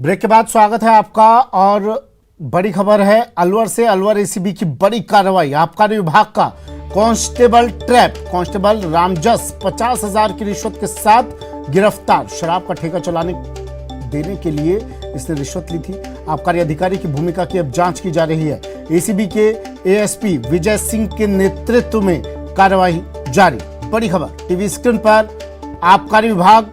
Break के बाद स्वागत है आपका। और बड़ी खबर है अलवर से। अलवर एसीबी की बड़ी कार्रवाई। आबकारी विभाग का कांस्टेबल ट्रैप। कांस्टेबल रामजस 50,000 की रिश्वत के साथ गिरफ्तार। शराब का ठेका चलाने देने के लिए इसने रिश्वत ली थी। आबकारी अधिकारी की भूमिका की अब जांच की जा रही है। एसीबी के एएसपी विजय सिंह के नेतृत्व में कार्रवाई जारी। बड़ी खबर टीवी स्क्रीन पर। आबकारी विभाग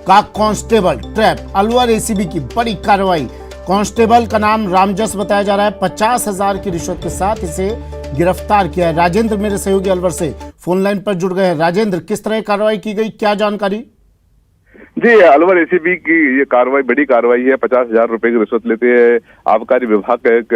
का कांस्टेबल ट्रैप। अलवर एसीबी की बड़ी कार्रवाई। कांस्टेबल का नाम रामजस बताया जा रहा है। 50,000 की रिश्वत के साथ इसे गिरफ्तार किया है। राजेंद्र मेरे सहयोगी अलवर से फोन लाइन पर जुड़ गए हैं। राजेंद्र, किस तरह कार्रवाई की गई, क्या जानकारी? जी, अलवर एसीबी की ये कार्रवाई बड़ी कार्रवाई है। 50,000 रुपए की रिश्वत लेते हैं आबकारी विभाग का एक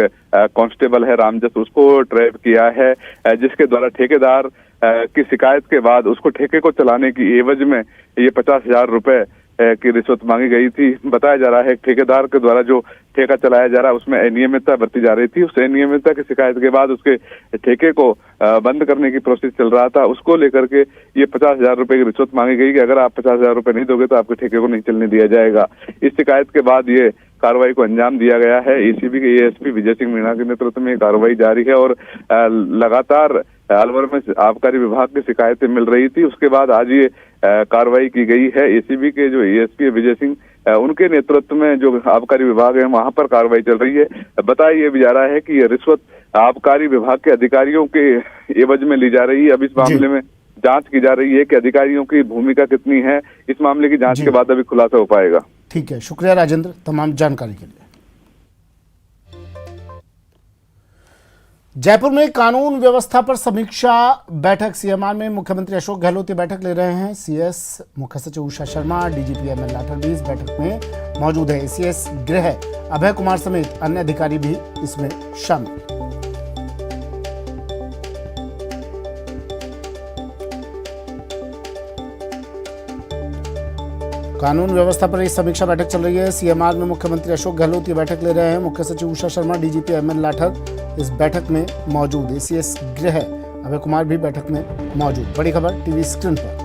कांस्टेबल है रामजस, उसको ट्रैप किया है, जिसके द्वारा ठेकेदार की शिकायत के बाद उसको ठेके को चलाने की एवज में ये 50,000 रुपए की रिश्वत मांगी गई थी। बताया जा रहा है ठेकेदार के द्वारा जो ठेका चलाया जा रहा है उसमें अनियमितता बरती जा रही थी। उस अनियमितता की शिकायत के बाद उसके ठेके को बंद करने की प्रोसेस चल रहा था। उसको लेकर के ये 50,000 रुपए की रिश्वत मांगी गई कि अगर आप 50,000 रुपए नहीं दोगे तो आपके ठेके को नहीं चलने दिया जाएगा। इस शिकायत के बाद ये कार्रवाई को अंजाम दिया गया है। एसीबी के एएसपी विजय सिंह मीणा के नेतृत्व में कार्रवाई जारी है और लगातार अलवर में आबकारी विभाग की शिकायतें मिल रही थी। उसके बाद आज ये कार्रवाई की गई है। एसीबी के जो एएसपी विजय सिंह उनके नेतृत्व में जो आबकारी विभाग है वहां पर कार्रवाई चल रही है। बताया ये भी जा रहा है कि ये रिश्वत आबकारी विभाग के अधिकारियों के एवज में ली जा रही है। अब इस मामले में जांच की जा रही है कि अधिकारियों की भूमिका कितनी है। इस मामले की जांच के बाद अभी खुलासा हो पाएगा। ठीक है, शुक्रिया राजेंद्र तमाम जानकारी के लिए। जयपुर में कानून व्यवस्था पर समीक्षा बैठक। सीएमआर में मुख्यमंत्री अशोक गहलोत बैठक ले रहे हैं। सीएस मुख्य सचिव उषा शर्मा, डीजीपी एमएल लाठर भी इस बैठक में मौजूद है। सीएस गृह अभय कुमार समेत अन्य अधिकारी भी इसमें शामिल। कानून व्यवस्था पर एक समीक्षा बैठक चल रही है। सीएमआर में मुख्यमंत्री अशोक गहलोत ये बैठक ले रहे हैं। मुख्य सचिव उषा शर्मा, डीजीपी एमएल लाठर इस बैठक में मौजूद है। सीएस गृह अभय कुमार भी बैठक में मौजूद। बड़ी खबर टीवी स्क्रीन पर।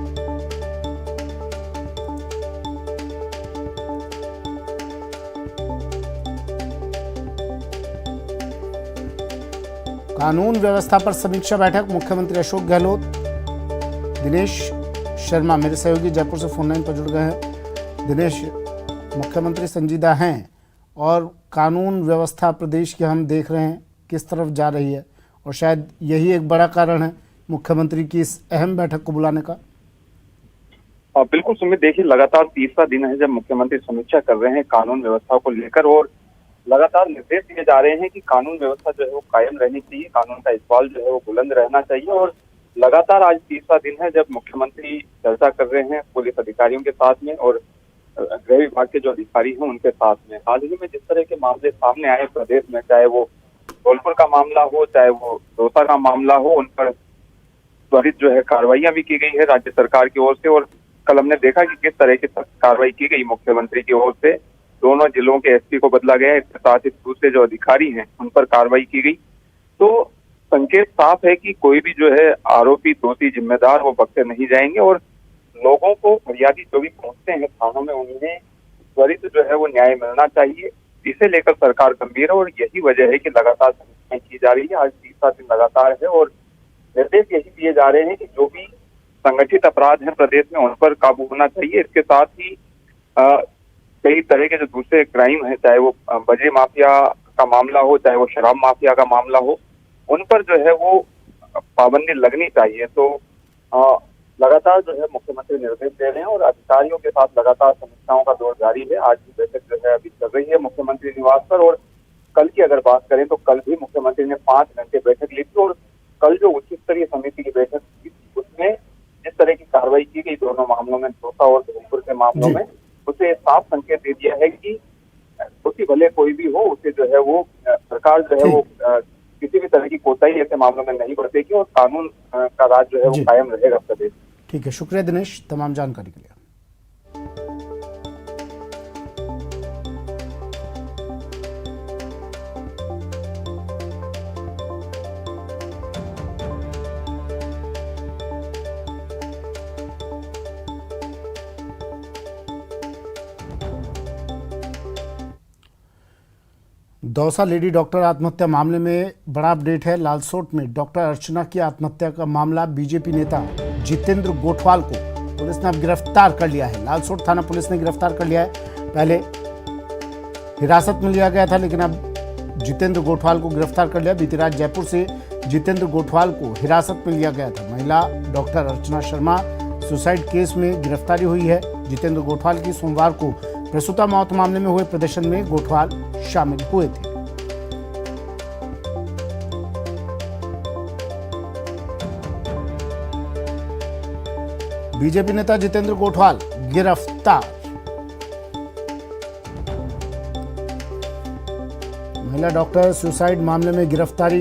कानून व्यवस्था पर समीक्षा बैठक। मुख्यमंत्री अशोक गहलोत, दिनेश शर्मा मेरे सहयोगी जयपुर से फोन लाइन पर जुड़ गए हैं। दिनेश, मुख्यमंत्री संजीदा हैं और कानून व्यवस्था प्रदेश की हम देख रहे हैं किस तरफ जा रही है, और शायद यही एक बड़ा कारण है मुख्यमंत्री की इस अहम बैठक को बुलाने का। बिल्कुल सुमित, देखिए लगातार तीसरा दिन है जब मुख्यमंत्री समीक्षा कर रहे हैं कानून व्यवस्था को लेकर, और लगातार निर्देश दिए जा रहे हैं कि कानून व्यवस्था जो है वो कायम रहनी चाहिए, कानून का इकबाल जो है वो बुलंद रहना चाहिए। और लगातार आज तीसरा दिन है जब मुख्यमंत्री चर्चा कर रहे हैं पुलिस अधिकारियों के साथ में और गृह विभाग के जो अधिकारी हैं उनके साथ में। हाल ही में जिस तरह के मामले सामने आए प्रदेश में, चाहे वो धौलपुर का मामला हो, चाहे वो दौसा का मामला हो, उन पर त्वरित जो है कार्रवाइयां भी की गई है राज्य सरकार की ओर से। और कल हमने देखा कि किस तरह की कार्रवाई की गई मुख्यमंत्री की ओर से। दोनों जिलों के एसपी को बदला गया, इसके साथ ही दूसरे जो अधिकारी हैं उन पर कार्रवाई की गई। तो संकेत साफ है कि कोई भी जो है आरोपी, दोषी, जिम्मेदार वो बख्शे नहीं जाएंगे और लोगों को फरियादी जो भी पहुंचते हैं थानों में उन्हें त्वरित जो है वो न्याय मिलना चाहिए। इसे लेकर सरकार गंभीर है और यही वजह है कि लगातार समीक्षाएं की जा रही है। आज तीसरा दिन लगातार है और निर्देश यही दिए जा रहे हैं कि जो भी संगठित अपराध हैं प्रदेश में उन पर काबू होना चाहिए। इसके साथ ही कई तरह के जो दूसरे क्राइम है, चाहे वो बजरी माफिया का मामला हो, चाहे वो शराब माफिया का मामला हो, उन पर जो है वो पाबंदी लगनी चाहिए। तो लगातार जो है मुख्यमंत्री निर्देश दे रहे हैं और अधिकारियों के साथ लगातार समीक्षाओं का दौर जारी है। आज की बैठक जो है अभी चल रही है मुख्यमंत्री निवास पर। और कल की अगर बात करें तो कल भी मुख्यमंत्री ने 5 घंटे बैठक ली थी और कल जो उच्च स्तरीय समिति की बैठक की उसमें जिस तरह की कार्रवाई की गई दोनों मामलों में, दौसा और धौलपुर के मामलों में, उसे साफ संकेत दे दिया है कि उसी भले कोई भी हो उसे जो है वो सरकार जो है वो किसी भी तरह की कोताही ऐसे मामलों में नहीं बरतेगी और कानून का राज जो है वो कायम रहेगा प्रदेश। ठीक है, शुक्रिया दिनेश तमाम जानकारी के लिए। दौसा लेडी डॉक्टर आत्महत्या मामले में बड़ा अपडेट है। लालसोट में डॉक्टर अर्चना की आत्महत्या का मामला बीजेपी नेता जितेंद्र गोठवाल को पुलिस ने अब गिरफ्तार कर लिया है। लालसोट थाना पुलिस ने गिरफ्तार कर लिया है। पहले हिरासत में लिया गया था, लेकिन अब जितेंद्र गोठवाल को गिरफ्तार कर लिया। बीती रात जयपुर से जितेंद्र गोठवाल को हिरासत में लिया गया था। महिला doctor Archana Sharma suicide case में गिरफ्तारी हुई है। जितेंद्र गोठवाल की सोमवार को प्रसूता मौत मामले में हुए प्रदर्शन में गोठवाल शामिल हुए थे। बीजेपी नेता जितेंद्र गोठवाल गिरफ्तार। महिला डॉक्टर सुसाइड मामले में गिरफ्तारी।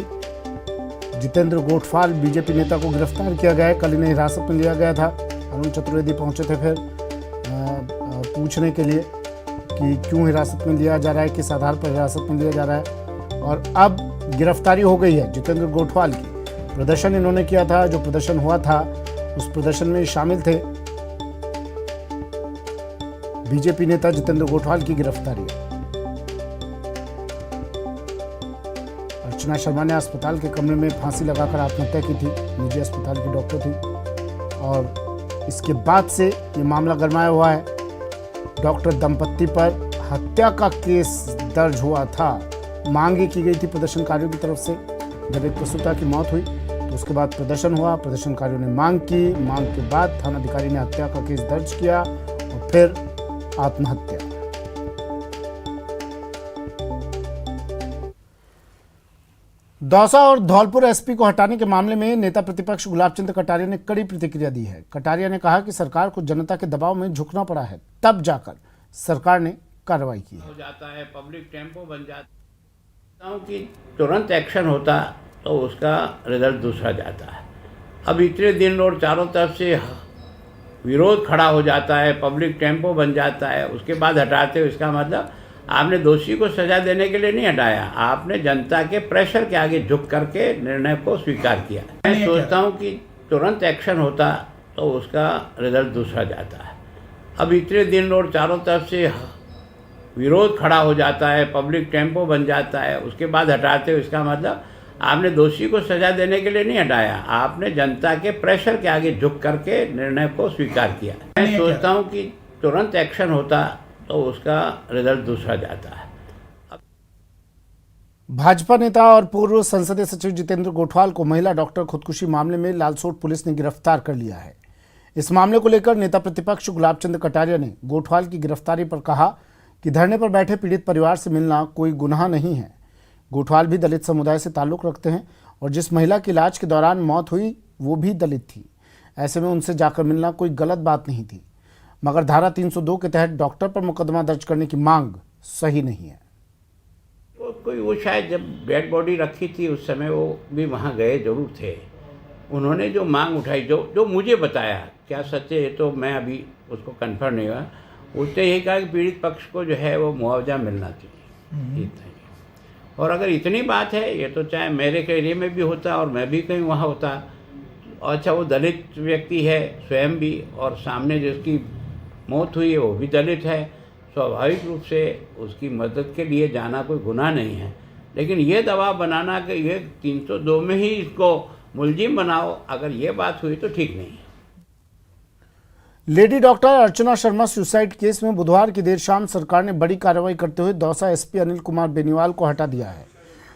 जितेंद्र गोठवाल बीजेपी नेता को गिरफ्तार किया गया है। कल इन्हें हिरासत में लिया गया था। अरुण चतुर्वेदी पहुंचे थे फिर पूछने के लिए कि क्यों हिरासत में लिया जा रहा है, किस आधार पर हिरासत में लिया जा रहा है। और अब गिरफ्तारी हो गई है जितेंद्र गोठवाल की। प्रदर्शन इन्होंने किया था, जो प्रदर्शन हुआ था उस प्रदर्शन में शामिल थे। बीजेपी नेता जितेंद्र गोठवाल की गिरफ्तारी। अर्चना शर्मा ने अस्पताल के कमरे में फांसी लगाकर आत्महत्या की थी। निजी अस्पताल की डॉक्टर थी और इसके बाद से ये मामला गरमाया हुआ है। डॉक्टर दंपत्ति पर हत्या का केस दर्ज हुआ था। मांग की गई थी प्रदर्शनकारियों की तरफ से। जब एक प्रसूता की मौत हुई तो उसके बाद प्रदर्शन हुआ। प्रदर्शनकारियों ने मांग की। मांग के बाद थानाधिकारी ने हत्या का केस दर्ज किया और फिर आत्महत्या। दौसा और धौलपुर एसपी को हटाने के मामले में नेता प्रतिपक्ष गुलाबचंद कटारिया ने कड़ी प्रतिक्रिया दी है। कटारिया ने कहा कि सरकार को जनता के दबाव में झुकना पड़ा है, तब जाकर सरकार ने कार्रवाई की है। हो जाता है, पब्लिक टेम्पो बन जाता है कि तुरंत एक्शन होता तो उसका रिजल्ट दूसरा जाता है। अब इतने दिन और चारों तरफ से विरोध खड़ा हो जाता है, पब्लिक टेम्पो बन जाता है, उसके बाद हटाते हो, इसका मतलब आपने दोषी को सजा देने के लिए नहीं हटाया, आपने जनता के प्रेशर के आगे झुक करके निर्णय को स्वीकार किया। मैं सोचता हूँ कि तुरंत एक्शन होता तो उसका रिजल्ट दूसरा जाता है। अब इतने दिन और चारों तरफ से विरोध खड़ा हो जाता है, पब्लिक टेम्पो बन जाता है, उसके बाद हटाते हो, इसका मतलब आपने दोषी को सजा देने के लिए नहीं हटाया, आपने जनता के प्रेशर के आगे झुक करके निर्णय को स्वीकार किया। मैं सोचता हूँ कि तुरंत एक्शन होता तो उसका रिजल्ट दूसरा जाता है। भाजपा नेता और पूर्व संसदीय सचिव जितेंद्र गोठवाल को महिला डॉक्टर खुदकुशी मामले में लालसोट पुलिस ने गिरफ्तार कर लिया है। इस मामले को लेकर नेता प्रतिपक्ष गुलाबचंद कटारिया ने गोठवाल की गिरफ्तारी पर कहा कि धरने पर बैठे पीड़ित परिवार से मिलना कोई गुनाह नहीं है। गोठवाल भी दलित समुदाय से ताल्लुक रखते हैं और जिस महिला की इलाज के दौरान मौत हुई वो भी दलित थी। ऐसे में उनसे जाकर मिलना कोई गलत बात नहीं थी, मगर धारा 302 के तहत डॉक्टर पर मुकदमा दर्ज करने की मांग सही नहीं है। वो शायद जब डेड बॉडी रखी थी उस समय वो भी वहाँ गए जरूर थे। उन्होंने जो मांग उठाई, जो मुझे बताया, क्या सच है ये तो मैं अभी उसको कन्फर्म नहीं हुआ, उसने यही कहा कि पीड़ित पक्ष को जो है वो मुआवजा मिलना चाहिए, इतना ही। और अगर इतनी बात है, ये तो चाहे मेरे एरिया में भी होता और मैं भी कहीं वहाँ होता। अच्छा, वो दलित व्यक्ति है स्वयं भी, और सामने जिसकी मौत हुई है वो भी दलित है, स्वाभाविक रूप से उसकी मदद के लिए जाना कोई गुनाह नहीं है। लेकिन ये दबाव बनाना कि ये 302 में ही इसको मुलजिम बनाओ, अगर ये बात हुई तो ठीक नहीं है। Lady doctor Archana Sharma suicide case में बुधवार की देर शाम सरकार ने बड़ी कार्रवाई करते हुए दौसा एसपी अनिल कुमार बेनीवाल को हटा दिया है।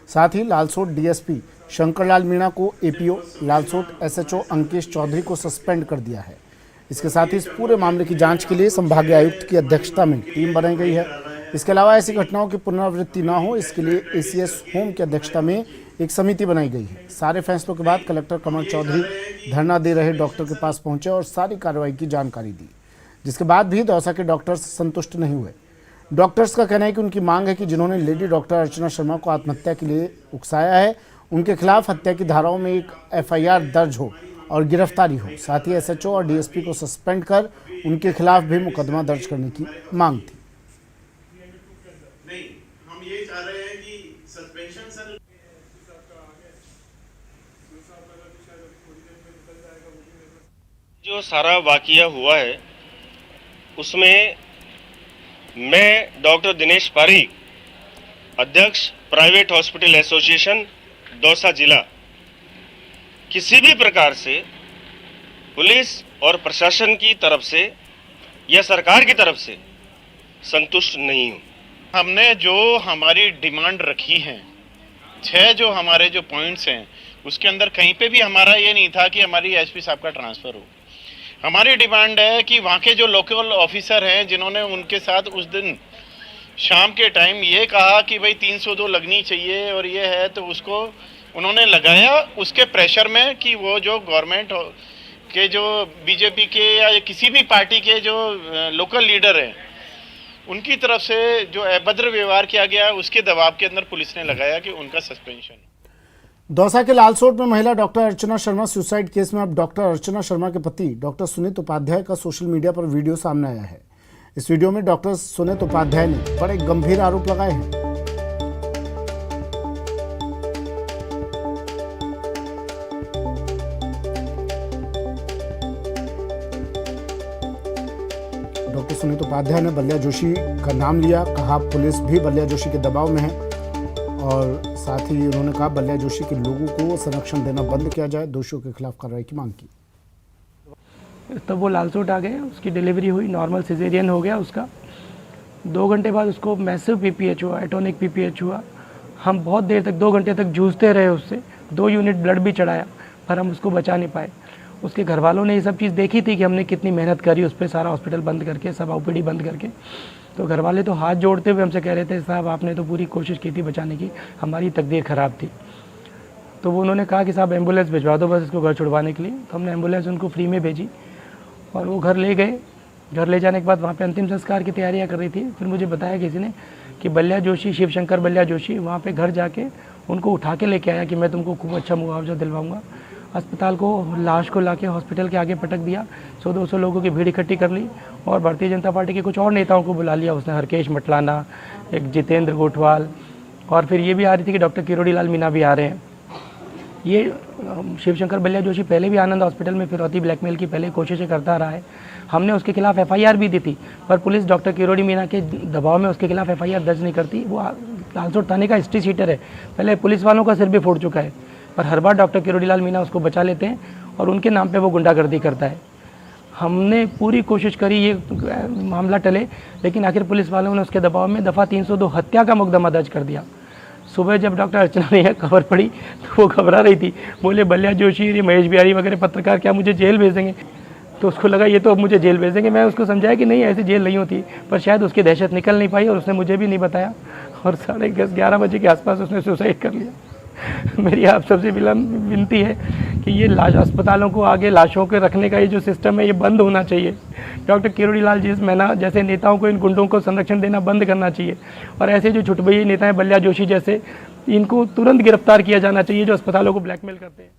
साथ ही लालसोट डीएसपी शंकरलाल मीणा को एपीओ, लालसोट एसएचओ अंकेश चौधरी को सस्पेंड कर दिया है। इसके साथ ही इस पूरे मामले की जांच के लिए संभागीय आयुक्त की अध्यक्षता में टीम बनाई गई है। इसके अलावा ऐसी घटनाओं की पुनरावृत्ति न हो, इसके लिए एसीएस होम की अध्यक्षता में एक समिति बनाई गई है। सारे फैसलों के बाद कलेक्टर कमल चौधरी धरना दे रहे डॉक्टर के पास पहुंचे और सारी कार्रवाई की जानकारी दी, जिसके बाद भी दौसा के डॉक्टर्स संतुष्ट नहीं हुए। डॉक्टर्स का कहना है कि उनकी मांग है कि जिन्होंने लेडी डॉक्टर अर्चना शर्मा को आत्महत्या के लिए उकसाया है, उनके खिलाफ हत्या की धाराओं में एक एफआईआर दर्ज हो और गिरफ्तारी हो। साथ ही एसएचओ और डीएसपी को सस्पेंड कर उनके खिलाफ भी मुकदमा दर्ज करने की मांग थी। नहीं, हम ये चाह रहे हैं कि सस्पेंशन सर जो सारा वाकया हुआ है उसमें मैं डॉक्टर दिनेश पारीक अध्यक्ष प्राइवेट हॉस्पिटल एसोसिएशन दौसा जिला किसी भी प्रकार से पुलिस और प्रशासन की तरफ से या सरकार की तरफ से संतुष्ट नहीं हूँ। हमने जो हमारी डिमांड रखी है, 6 जो हमारे जो पॉइंट्स हैं, उसके अंदर कहीं पे भी हमारा ये नहीं था कि हमारी एसपी साहब का ट्रांसफ़र हो। हमारी डिमांड है कि वहाँ के जो लोकल ऑफिसर हैं, जिन्होंने उनके साथ उस दिन शाम के टाइम ये कहा कि भाई 302 लगनी चाहिए और ये है, तो उसको उन्होंने लगाया उसके प्रेशर में कि वो जो गवर्नमेंट के जो बीजेपी के या किसी भी पार्टी के जो लोकल लीडर हैं, उनकी तरफ से जो अभद्र व्यवहार किया गया, उसके दबाव के अंदर पुलिस ने लगाया कि उनका सस्पेंशन। दौसा के लालसोट में महिला doctor Archana Sharma suicide case में अब डॉक्टर अर्चना शर्मा के पति डॉक्टर सुनीत उपाध्याय का सोशल मीडिया पर वीडियो सामने आया है। इस वीडियो में डॉक्टर सुनीत उपाध्याय ने बड़े गंभीर आरोप लगाए हैं। डॉक्टर सुनीत उपाध्याय ने बल्लिया जोशी का नाम लिया, कहा पुलिस भी बल्लिया जोशी के दबाव में है और साथ ही उन्होंने कहा बल्लिया जोशी के लोगों को संरक्षण देना बंद किया जाए, दोषियों के खिलाफ कार्रवाई की मांग की। तब वो लालसोट आ गए, उसकी डिलीवरी हुई, नॉर्मल सिजेरियन हो गया उसका। 2 घंटे बाद उसको मैसिव पीपीएच हुआ, एटोनिक पीपीएच हुआ। हम बहुत देर तक 2 घंटे तक जूझते रहे उससे, 2 यूनिट ब्लड भी चढ़ाया पर हम उसको बचा नहीं पाए। उसके घर वालों ने ये सब चीज़ देखी थी कि हमने कितनी मेहनत करी उस पर, सारा हॉस्पिटल बंद करके, सब ओपीडी बंद करके। तो घर वाले तो हाथ जोड़ते हुए हमसे कह रहे थे, साहब आपने तो पूरी कोशिश की थी बचाने की, हमारी तकदीर ख़राब थी। तो वो उन्होंने कहा कि साहब एम्बुलेंस भिजवा दो बस इसको घर छुड़वाने के लिए। तो हमने एम्बुलेंस उनको फ्री में भेजी और वो घर ले गए। घर ले जाने के बाद वहाँ पे अंतिम संस्कार की तैयारियाँ कर रही थी। फिर मुझे बताया किसी ने कि बल्लिया जोशी, शिवशंकर बल्लिया जोशी वहाँ पे घर जाके उनको उठा के लेके आया कि मैं तुमको खूब अच्छा मुआवजा दिलवाऊंगा। अस्पताल को, लाश को लाके हॉस्पिटल के आगे पटक दिया। 100-200 लोगों की भीड़ इकट्ठी कर ली और भारतीय जनता पार्टी के कुछ और नेताओं को बुला लिया उसने, हरकेश मटलाना, एक जितेंद्र गोठवाल, और फिर ये भी आ रही थी कि डॉक्टर किरोड़ी लाल मीना भी आ रहे हैं। ये शिवशंकर बल्लिया जोशी पहले भी आनंद हॉस्पिटल में फिरौती ब्लैकमेल की पहले कोशिशें करता रहा है। हमने उसके खिलाफ एफआईआर भी दी थी, पर पुलिस डॉक्टर किरोड़ी मीना के दबाव में उसके खिलाफ एफआईआर दर्ज नहीं करती। वो लालसोट थाने का हिस्ट्री शीटर है, पहले पुलिस वालों का सिर भी फोड़ चुका है, पर हर बार डॉक्टर किरोड़ी लाल मीना उसको बचा लेते हैं और उनके नाम पे वो गुंडागर्दी करता है। हमने पूरी कोशिश करी ये मामला टले, लेकिन आखिर पुलिस वालों ने उसके दबाव में दफ़ा 302 हत्या का मुकदमा दर्ज कर दिया। सुबह जब डॉक्टर अर्चना ने यह खबर पड़ी तो वो घबरा रही थी, बोले बल्लिया जोशी, ये महेश बिहारी वगैरह पत्रकार क्या मुझे जेल भेजेंगे? तो उसको लगा ये तो अब मुझे जेल भेजेंगे। मैं उसको समझाया कि नहीं, ऐसी जेल नहीं होती, पर शायद उसकी दहशत निकल नहीं पाई और उसने मुझे भी नहीं बताया और 11:30 बजे के आसपास उसने सुसाइड कर लिया। मेरी आप सबसे विनती है कि ये लाश अस्पतालों को आगे लाशों के रखने का ये जो सिस्टम है ये बंद होना चाहिए। डॉक्टर किरोड़ी लाल जी मैना जैसे नेताओं को, इन गुंडों को संरक्षण देना बंद करना चाहिए और ऐसे जो छुटभई नेता हैं बल्लिया जोशी जैसे, इनको तुरंत गिरफ्तार किया जाना चाहिए जो अस्पतालों को ब्लैकमेल करते हैं।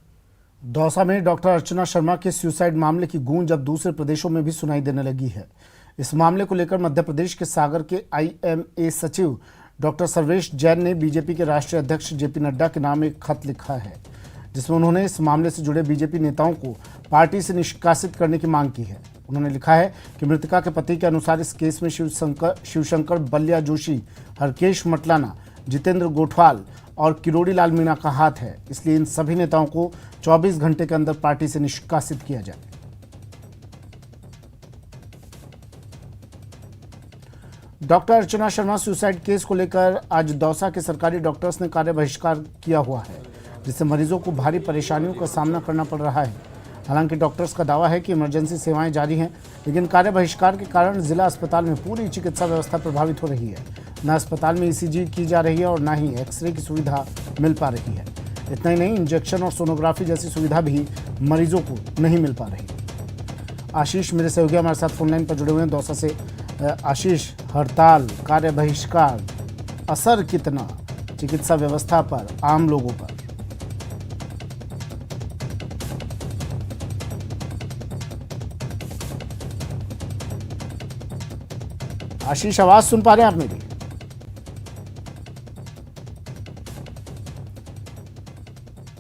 दौसा में डॉक्टर अर्चना शर्मा के सुसाइड मामले की गूंज अब दूसरे प्रदेशों में भी सुनाई देने लगी है। इस मामले को लेकर मध्य प्रदेश के सागर के IMA सचिव डॉक्टर सर्वेश जैन ने बीजेपी के राष्ट्रीय अध्यक्ष JP नड्डा के नाम एक खत लिखा है, जिसमें उन्होंने इस मामले से जुड़े बीजेपी नेताओं को पार्टी से निष्कासित करने की मांग की है। उन्होंने लिखा है कि मृतका के पति के अनुसार इस केस में शिवशंकर बल्लिया जोशी, हरकेश मटलाना, जितेंद्र गोठवाल और किरोड़ी लाल मीणा का हाथ है, इसलिए इन सभी नेताओं को 24 घंटे के अंदर पार्टी से निष्कासित किया जाए। Doctor Archana Sharma suicide case को लेकर आज दौसा के सरकारी डॉक्टर्स ने कार्य बहिष्कार किया हुआ है, जिससे मरीजों को भारी परेशानियों का सामना करना पड़ रहा है। हालांकि डॉक्टर्स का दावा है कि इमरजेंसी सेवाएं जारी हैं, लेकिन कार्य बहिष्कार के कारण जिला अस्पताल में पूरी चिकित्सा व्यवस्था प्रभावित हो रही है। न अस्पताल में ECG की जा रही है और न ही एक्सरे की सुविधा मिल पा रही है। इतना ही नहीं, इंजेक्शन और सोनोग्राफी जैसी सुविधा भी मरीजों को नहीं मिल पा रही। आशीष मेरे सहयोगी हमारे साथ फोनलाइन पर जुड़े हुए हैं दौसा से। आशीष, हड़ताल, कार्य बहिष्कार, असर कितना चिकित्सा व्यवस्था पर, आम लोगों पर? आशीष, आवाज सुन पा रहे हैं आप मेरी?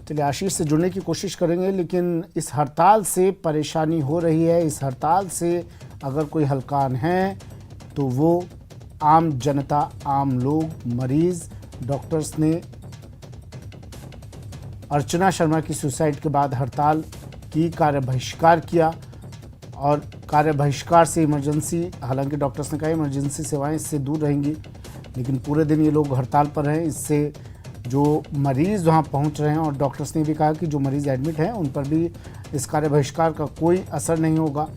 चलिए आशीष से जुड़ने की कोशिश करेंगे, लेकिन इस हड़ताल से परेशानी हो रही है। इस हड़ताल से अगर कोई हलकान है तो वो आम जनता, आम लोग, मरीज, डॉक्टर्स ने अर्चना शर्मा की सुसाइड के बाद हड़ताल की, कार्य बहिष्कार किया और कार्य बहिष्कार से इमरजेंसी, हालांकि डॉक्टर्स ने कहा इमरजेंसी सेवाएं इससे दूर रहेंगी, लेकिन पूरे दिन ये लोग हड़ताल पर हैं। इससे जो मरीज़ वहां पहुंच रहे हैं, और डॉक्टर्स ने भी कहा कि जो मरीज़ एडमिट हैं उन पर भी इस कार्य बहिष्कार का कोई असर नहीं होगा,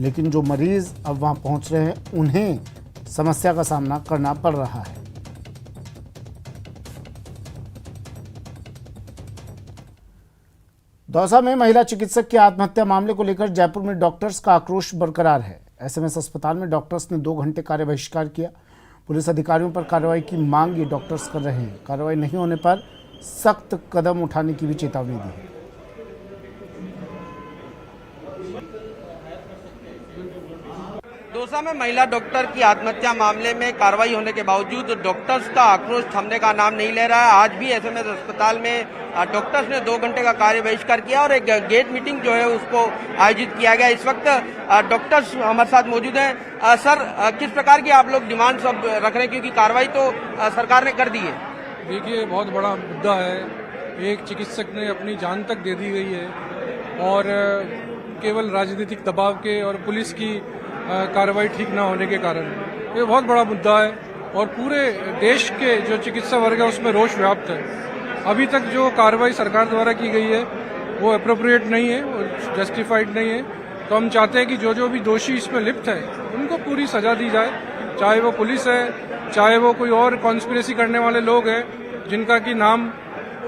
लेकिन जो मरीज़ अब वहां पहुंच रहे हैं उन्हें समस्या का सामना करना पड़ रहा है। दौसा में महिला चिकित्सक की आत्महत्या मामले को लेकर जयपुर में डॉक्टर्स का आक्रोश बरकरार है। एसएमएस अस्पताल में डॉक्टर्स ने 2 घंटे कार्य बहिष्कार किया। पुलिस अधिकारियों पर कार्रवाई की मांग ये डॉक्टर्स कर रहे हैं। कार्रवाई नहीं होने पर सख्त कदम उठाने की भी चेतावनी दी है। दौसा में महिला डॉक्टर की आत्महत्या मामले में कार्रवाई होने के बावजूद डॉक्टर्स का आक्रोश थमने का नाम नहीं ले रहा है। आज भी एसएमएस अस्पताल में डॉक्टर्स ने 2 घंटे का कार्य बहिष्कार किया और एक गेट मीटिंग जो है उसको आयोजित किया गया। इस वक्त डॉक्टर्स हमारे साथ मौजूद हैं। सर, किस प्रकार की आप लोग डिमांड सब रख रहे हैं, क्योंकि कार्रवाई तो सरकार ने कर दी है? देखिए, बहुत बड़ा मुद्दा है। एक चिकित्सक ने अपनी जान तक दे दी गई है और केवल राजनीतिक दबाव के और पुलिस की कार्रवाई ठीक ना होने के कारण ये बहुत बड़ा मुद्दा है और पूरे देश के जो चिकित्सा वर्ग है उसमें रोष व्याप्त है। अभी तक जो कार्रवाई सरकार द्वारा की गई है वो एप्रोप्रिएट नहीं है, वो जस्टिफाइड नहीं है। तो हम चाहते हैं कि जो भी दोषी इसमें लिप्त है उनको पूरी सजा दी जाए, चाहे वो पुलिस है, चाहे वो कोई और कॉन्स्पिरेसी करने वाले लोग हैं जिनका कि नाम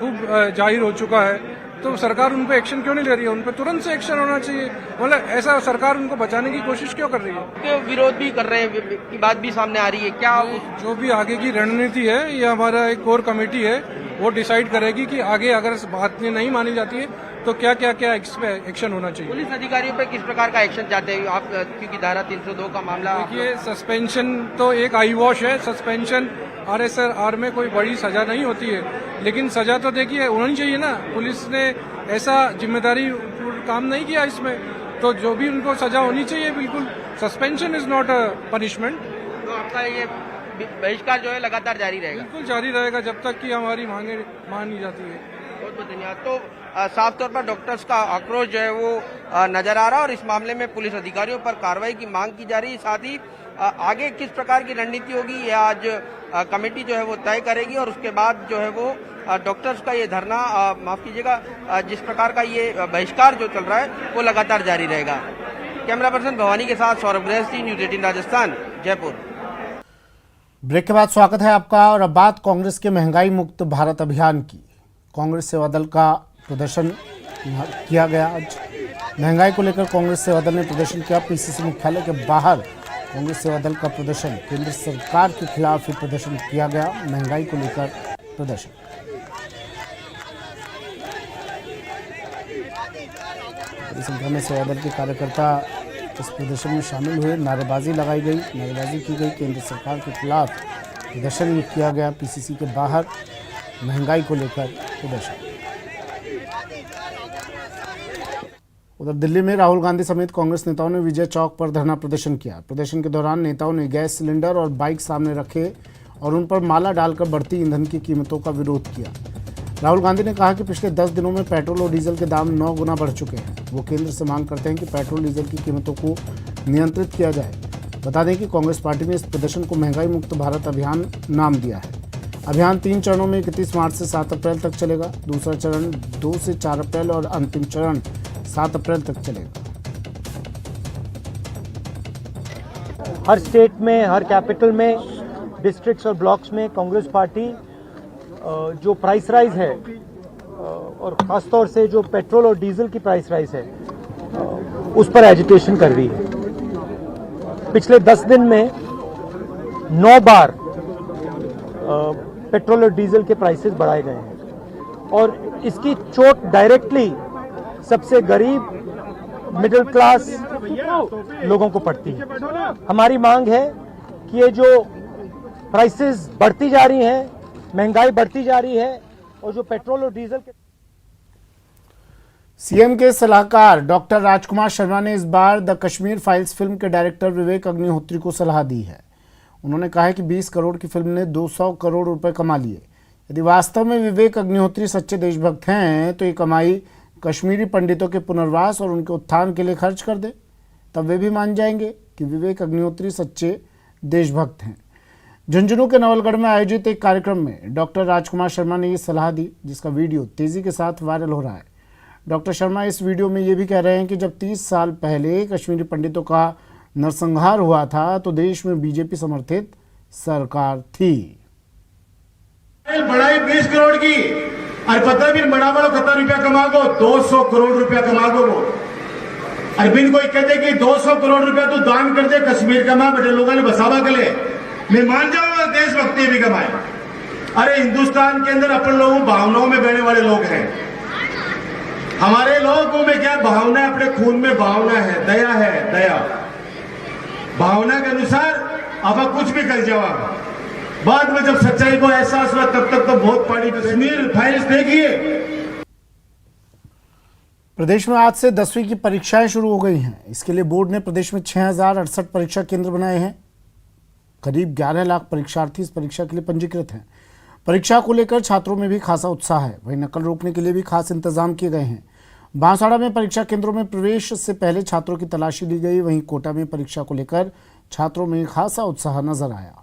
खूब जाहिर हो चुका है। तो सरकार उन पर एक्शन क्यों नहीं ले रही है? उन पर तुरंत से एक्शन होना चाहिए। मतलब ऐसा सरकार उनको बचाने की कोशिश क्यों कर रही है? तो विरोध भी कर रहे हैं की बात भी सामने आ रही है क्या? जो भी आगे की रणनीति है, ये हमारा एक कोर कमेटी है, वो डिसाइड करेगी कि आगे अगर बात नहीं मानी जाती है तो क्या एक्शन होना चाहिए। पुलिस अधिकारियों पर किस प्रकार का एक्शन चाहते हैं आप, क्योंकि धारा 302 का मामला? देखिए, सस्पेंशन तो एक आई वॉश है। सस्पेंशन RSR में कोई बड़ी सजा नहीं होती है, लेकिन सजा तो देखिए होनी चाहिए ना। पुलिस ने ऐसा जिम्मेदारी काम नहीं किया इसमें, तो जो भी उनको सजा होनी चाहिए बिल्कुल। Suspension is not a punishment. तो आपका ये बहिष्कार जो है लगातार जारी रहेगा? बिल्कुल जारी रहेगा जब तक कि हमारी मांगे मानी जाती है। बहुत बहुत धन्यवाद। तो साफ तौर पर डॉक्टर्स का आक्रोश जो है वो नजर आ रहा है और इस मामले में पुलिस अधिकारियों पर कार्रवाई की मांग की जा रही है। साथ ही आगे किस प्रकार की रणनीति होगी ये आज कमेटी जो है वो तय करेगी और उसके बाद जो है वो डॉक्टर्स का ये धरना, माफ कीजिएगा, जिस प्रकार का ये बहिष्कार जो चल रहा है वो लगातार जारी रहेगा। कैमरा पर्सन भवानी के साथ सौरभ गृहस्थी, न्यूज़ 18 राजस्थान, जयपुर। ब्रेक के बाद स्वागत है आपका। और अब बात कांग्रेस के महंगाई मुक्त भारत अभियान की। कांग्रेस सेवा दल का प्रदर्शन किया गया। आज महंगाई को लेकर कांग्रेस सेवा दल ने प्रदर्शन किया। पीसीसी मुख्यालय के बाहर कांग्रेस सेवा दल का प्रदर्शन, केंद्र सरकार के खिलाफ ही प्रदर्शन किया गया। महंगाई को लेकर प्रदर्शन। बड़ी संख्या में सेवा दल के कार्यकर्ता इस प्रदर्शन में शामिल हुए। नारेबाजी लगाई गई, नारेबाजी की गई। केंद्र सरकार के खिलाफ प्रदर्शन किया गया। पीसीसी के बाहर महंगाई को लेकर प्रदर्शन। उधर दिल्ली में राहुल गांधी समेत कांग्रेस नेताओं ने विजय चौक पर धरना प्रदर्शन किया। प्रदर्शन के दौरान नेताओं ने गैस सिलेंडर और बाइक सामने रखे और उन पर माला डालकर बढ़ती ईंधन की कीमतों का विरोध किया। राहुल गांधी ने कहा कि पिछले 10 दिनों में पेट्रोल और डीजल के दाम 9 गुना बढ़ चुके हैं। वो केंद्र से मांग करते हैं कि पेट्रोल डीजल की कीमतों को नियंत्रित किया जाए। बता दें कि कांग्रेस पार्टी ने इस प्रदर्शन को महंगाई मुक्त भारत अभियान नाम दिया है। अभियान 3 चरणों में 31 मार्च से 7 अप्रैल तक चलेगा। दूसरा चरण 2 से 4 अप्रैल और अंतिम चरण 7 अप्रैल तक चलेगा। हर स्टेट में, हर कैपिटल में, डिस्ट्रिक्ट्स और ब्लॉक्स में कांग्रेस पार्टी जो प्राइस राइज है और ख़ासतौर से जो पेट्रोल और डीजल की प्राइस राइज है उस पर एजिटेशन कर रही है। पिछले 10 दिन में 9 बार पेट्रोल और डीजल के प्राइसेस बढ़ाए गए हैं और इसकी चोट डायरेक्टली सबसे गरीब, मिडिल क्लास लोगों को पड़ती है। हमारी मांग है कि ये जो प्राइसेस बढ़ती जा रही हैं, महंगाई बढ़ती जा रही है और जो पेट्रोल और डीजल के सीएम के सलाहकार डॉक्टर राजकुमार शर्मा ने इस बार द कश्मीर फाइल्स फिल्म के डायरेक्टर विवेक अग्निहोत्री को सलाह दी है। उन्होंने कहा है कि 20 करोड़ की फिल्म ने 200 करोड़ रुपए कमा लिए। यदि वास्तव में विवेक अग्निहोत्री सच्चे देशभक्त हैं तो ये कमाई कश्मीरी पंडितों के पुनर्वास और उनके उत्थान के लिए खर्च कर दे, तब वे भी मान जाएंगे कि विवेक अग्निहोत्री सच्चे देशभक्त हैं। झुंझुनू के नवलगढ़ में आयोजित एक कार्यक्रम में डॉक्टर राजकुमार शर्मा ने ये सलाह दी, जिसका वीडियो तेजी के साथ वायरल हो रहा है। डॉक्टर शर्मा इस वीडियो में ये भी कह रहे हैं कि जब 30 साल पहले कश्मीरी पंडितों का नरसंहार हुआ था तो देश में बीजेपी समर्थित सरकार थी। बढ़ाई 20 करोड़ की, और पता भी बड़ा बड़ा कितना रुपया कमा गो, 200 करोड़ रुपया कमा गो वो। अरबिंद कोई कहते कि 200 करोड़ रुपया तू दान कर दे कश्मीर का, मां बेटे लोगों ने बसावा के लिए, मैं मान जाऊंगा देशभक्ति भी कमाए। अरे हिंदुस्तान के अंदर अपन लोगों भावनाओं में बहने वाले लोग हैं। हमारे लोगों में क्या भावना है, अपने खून में भावना है, दया है, दया। भावना के अनुसार अब कुछ भी कर जाओ, बाद में जब सच्चाई को एहसास हुआ तब तक तो बहुत पानी। कश्मीर फाइल्स देखिए। प्रदेश में आज से 10वीं की परीक्षाएं शुरू हो गई हैं। इसके लिए बोर्ड ने प्रदेश में 6068 परीक्षा केंद्र बनाए हैं। करीब 11 लाख परीक्षार्थी इस परीक्षा के लिए पंजीकृत हैं। परीक्षा को लेकर छात्रों में भी खासा उत्साह है। वहीं नकल रोकने के लिए भी खास इंतजाम किए गए हैं। बांसवाड़ा में परीक्षा केंद्रों में प्रवेश से पहले छात्रों की तलाशी ली गई। वहीं कोटा में परीक्षा को लेकर छात्रों में खासा उत्साह नजर आया।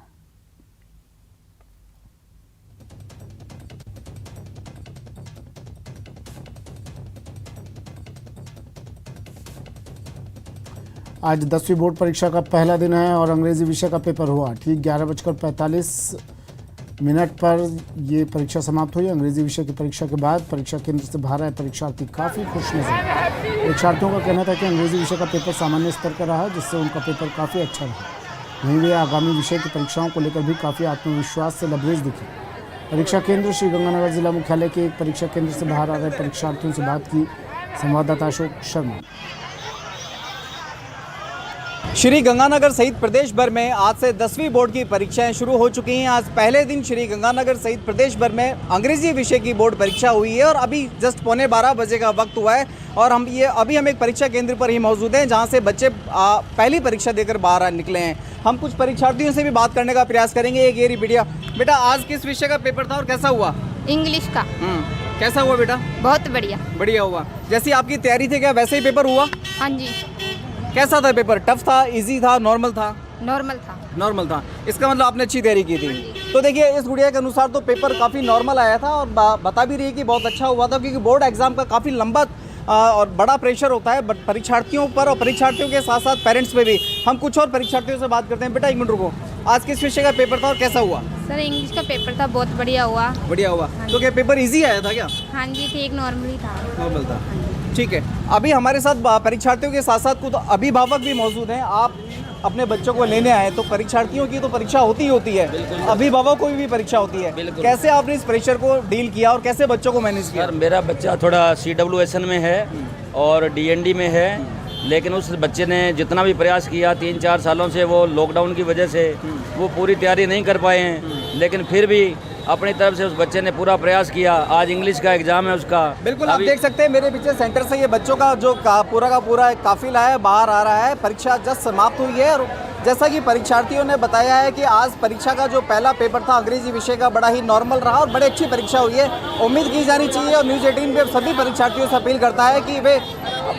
आज 10वीं बोर्ड परीक्षा का पहला दिन है और अंग्रेजी विषय का पेपर हुआ। ठीक 11:45 पर ये परीक्षा समाप्त हुई। अंग्रेजी विषय की परीक्षा के बाद परीक्षा केंद्र से बाहर आए परीक्षार्थी काफ़ी खुश नजर आए। परीक्षार्थियों का कहना था कि अंग्रेजी विषय का पेपर सामान्य स्तर का रहा, जिससे उनका पेपर काफ़ी अच्छा रहा। वहीं वे आगामी विषय की परीक्षाओं को लेकर भी काफ़ी आत्मविश्वास से लबरेज दिखे। परीक्षा केंद्र श्रीगंगानगर जिला मुख्यालय के एक परीक्षा केंद्र से बाहर आ रहे परीक्षार्थियों से बात की संवाददाता अशोक शर्मा। श्री गंगानगर सहित प्रदेश भर में आज से 10वीं बोर्ड की परीक्षाएं शुरू हो चुकी हैं। आज पहले दिन श्री गंगानगर सहित प्रदेश भर में अंग्रेजी विषय की बोर्ड परीक्षा हुई है और अभी जस्ट 11:15 बजे का वक्त हुआ है और हम एक परीक्षा केंद्र पर ही मौजूद हैं जहां से बच्चे पहली परीक्षा देकर बाहर निकले हैं। हम कुछ परीक्षार्थियों से भी बात करने का प्रयास करेंगे। एक ये बेटा, आज किस विषय का पेपर था और कैसा हुआ? इंग्लिश का। कैसा हुआ बेटा? बहुत बढ़िया। बढ़िया हुआ। जैसी आपकी तैयारी थी क्या वैसे ही पेपर हुआ? हाँ जी। कैसा था पेपर? टफ था, इजी था, नॉर्मल था? नॉर्मल था। इसका मतलब आपने अच्छी तैयारी की थी। तो देखिए इस गुड़िया के अनुसार तो पेपर काफ़ी नॉर्मल आया था और बता भी रही है कि बहुत अच्छा हुआ था, क्योंकि बोर्ड एग्जाम का काफ़ी लंबा और बड़ा प्रेशर होता है परीक्षार्थियों पर और परीक्षार्थियों के साथ साथ पेरेंट्स पे भी। हम कुछ और परीक्षार्थियों से बात करते हैं। बेटा 1 मिनट रुको, आज किस विषय का पेपर था और कैसा हुआ? सर इंग्लिश का पेपर था, बहुत बढ़िया हुआ। बढ़िया हुआ। तो क्या पेपर ईजी आया था क्या? हाँ जी ठीक, नॉर्मल था। ठीक है। अभी हमारे साथ परीक्षार्थियों के साथ साथ कुछ अभिभावक भी मौजूद हैं। आप अपने बच्चों को लेने आए तो परीक्षार्थियों की तो परीक्षा होती है, अभिभावकों की भी परीक्षा होती है। कैसे आपने इस प्रेशर को डील किया और कैसे बच्चों को मैनेज किया? सर मेरा बच्चा थोड़ा CWSN में है और DND में है, लेकिन उस बच्चे ने जितना भी प्रयास किया 3-4 सालों से, वो लॉकडाउन की वजह से वो पूरी तैयारी नहीं कर पाए हैं, लेकिन फिर भी अपनी तरफ से उस बच्चे ने पूरा प्रयास किया। आज इंग्लिश का एग्जाम है उसका। बिल्कुल आप देख सकते हैं मेरे पीछे सेंटर से ये बच्चों का जो पूरा का पूरा काफिला है बाहर आ रहा है। परीक्षा जस्ट समाप्त हुई है और जैसा कि परीक्षार्थियों ने बताया है कि आज परीक्षा का जो पहला पेपर था अंग्रेजी विषय का बड़ा ही नॉर्मल रहा और बड़ी अच्छी परीक्षा हुई है। उम्मीद की जानी चाहिए और न्यूज़ 18 पे सभी परीक्षार्थियों से अपील करता है कि वे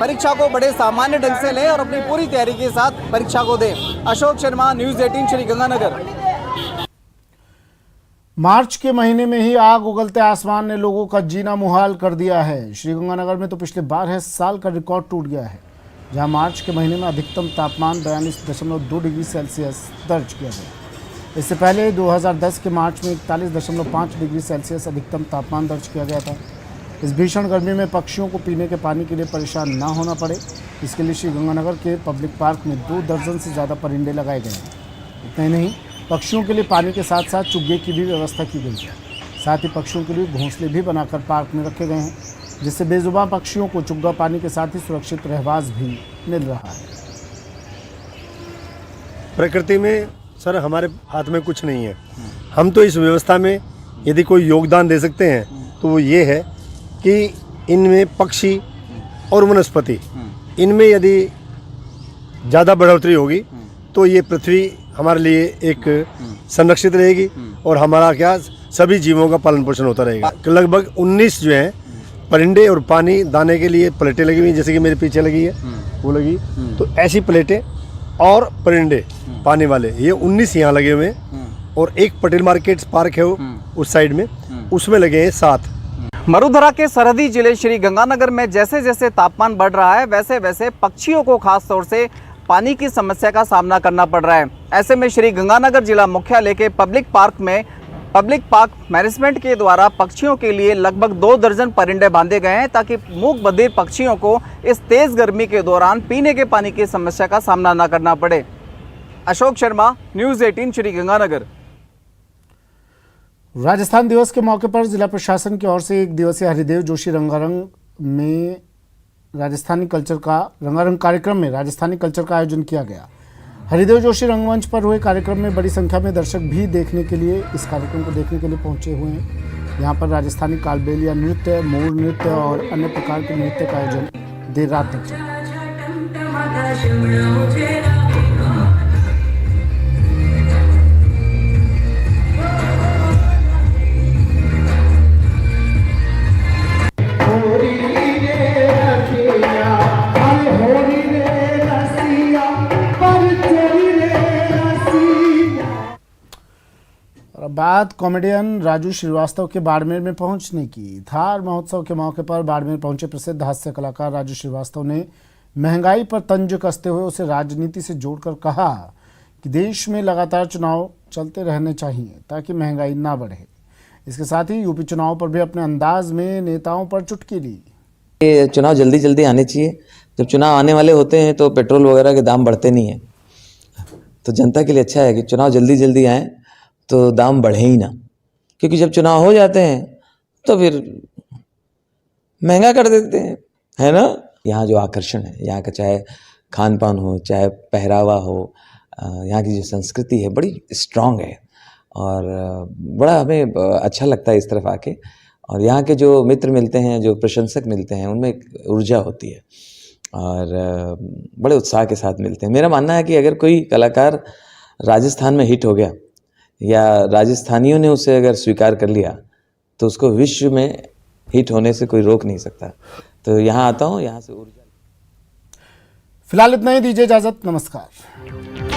परीक्षा को बड़े सामान्य ढंग से लें और अपनी पूरी तैयारी के साथ परीक्षा को दें। अशोक शर्मा, न्यूज़ 18 श्री गंगानगर। मार्च के महीने में ही आग उगलते आसमान ने लोगों का जीना मुहाल कर दिया है। श्रीगंगानगर में तो पिछले 12 साल का रिकॉर्ड टूट गया है, जहां मार्च के महीने में अधिकतम तापमान 42.2 डिग्री सेल्सियस दर्ज किया गया। इससे पहले 2010 के मार्च में 41.5 डिग्री सेल्सियस अधिकतम तापमान दर्ज किया गया था। इस भीषण गर्मी में पक्षियों को पीने के पानी के लिए परेशान ना होना पड़े, इसके लिए श्रीगंगानगर के पब्लिक पार्क में 2 दर्जन से ज़्यादा परिंदे लगाए गए हैं। इतना ही नहीं, पक्षियों के लिए पानी के साथ साथ चुग्गे की भी व्यवस्था की गई है। साथ ही पक्षियों के लिए घोंसले भी बनाकर पार्क में रखे गए हैं, जिससे बेजुबां पक्षियों को चुग्गा पानी के साथ ही सुरक्षित रहवास भी मिल रहा है। प्रकृति में सर हमारे हाथ में कुछ नहीं है। हम तो इस व्यवस्था में यदि कोई योगदान दे सकते हैं तो वो ये है कि इनमें पक्षी और वनस्पति, इनमें यदि ज़्यादा बढ़ोतरी होगी तो ये पृथ्वी हमारे लिए एक संरक्षित रहेगी और हमारा क्या सभी जीवों का पालन पोषण होता रहेगा। लगभग 19 जो है परिंदे और पानी दाने के लिए प्लेटें लगी हुई, जैसे कि मेरे पीछे लगी है वो लगी, तो ऐसी प्लेटें और परिंदे पानी वाले ये 19 यहाँ लगे हुए हैं। और एक पटेल मार्केट पार्क है उस साइड में, उसमें लगे हैं 7। मरुधरा के सरहदी जिले श्री गंगानगर में जैसे जैसे तापमान बढ़ रहा है वैसे वैसे पक्षियों को खास तौर से पानी की समस्या का सामना करना पड़ रहा है। ऐसे में श्री गंगानगर जिला मुख्यालय के पब्लिक पार्क मैनेजमेंट के द्वारा पक्षियों के लिए लगभग 2 दर्जन परिंदे बांधे गए हैं ताकि मूक बधिर पक्षियों को इस तेज गर्मी के दौरान पीने के पानी की समस्या का सामना न करना पड़े। अशोक शर्मा, न्यूज़ 18 श्री गंगानगर। राजस्थान दिवस के मौके पर जिला प्रशासन की ओर से 1 दिवसीय हरिदेव जोशी रंगारंग कार्यक्रम में राजस्थानी कल्चर का आयोजन किया गया। हरिदेव जोशी रंगमंच पर हुए कार्यक्रम में बड़ी संख्या में दर्शक भी इस कार्यक्रम को देखने के लिए पहुंचे हुए हैं। यहाँ पर राजस्थानी कालबेलिया नृत्य, मोर नृत्य और अन्य प्रकार के नृत्य का आयोजन देर रात तक चला। बात कॉमेडियन राजू श्रीवास्तव के बाड़मेर में पहुंचने की। थार महोत्सव के मौके पर बाड़मेर पहुंचे प्रसिद्ध हास्य कलाकार राजू श्रीवास्तव ने महंगाई पर तंज कसते हुए उसे राजनीति से जोड़कर कहा कि देश में लगातार चुनाव चलते रहने चाहिए ताकि महंगाई ना बढ़े। इसके साथ ही यूपी चुनाव पर भी अपने अंदाज में नेताओं पर चुटकी ली। चुनाव जल्दी जल्दी आने चाहिए। जब चुनाव आने वाले होते हैं तो पेट्रोल वगैरह के दाम बढ़ते नहीं हैं, तो जनता के लिए अच्छा है कि चुनाव जल्दी जल्दी आए तो दाम बढ़े ही ना, क्योंकि जब चुनाव हो जाते हैं तो फिर महंगा कर देते हैं, है ना। यहाँ जो आकर्षण है, यहाँ का चाहे खान पान हो, चाहे पहरावा हो, यहाँ की जो संस्कृति है बड़ी स्ट्रांग है और बड़ा हमें अच्छा लगता है इस तरफ आके। और यहाँ के जो मित्र मिलते हैं, जो प्रशंसक मिलते हैं, उनमें एक ऊर्जा होती है और बड़े उत्साह के साथ मिलते हैं। मेरा मानना है कि अगर कोई कलाकार राजस्थान में हिट हो गया या राजस्थानियों ने उसे अगर स्वीकार कर लिया तो उसको विश्व में हिट होने से कोई रोक नहीं सकता। तो यहाँ आता हूँ, यहाँ से ऊर्जा। फिलहाल इतना ही, दीजिए इजाजत, नमस्कार।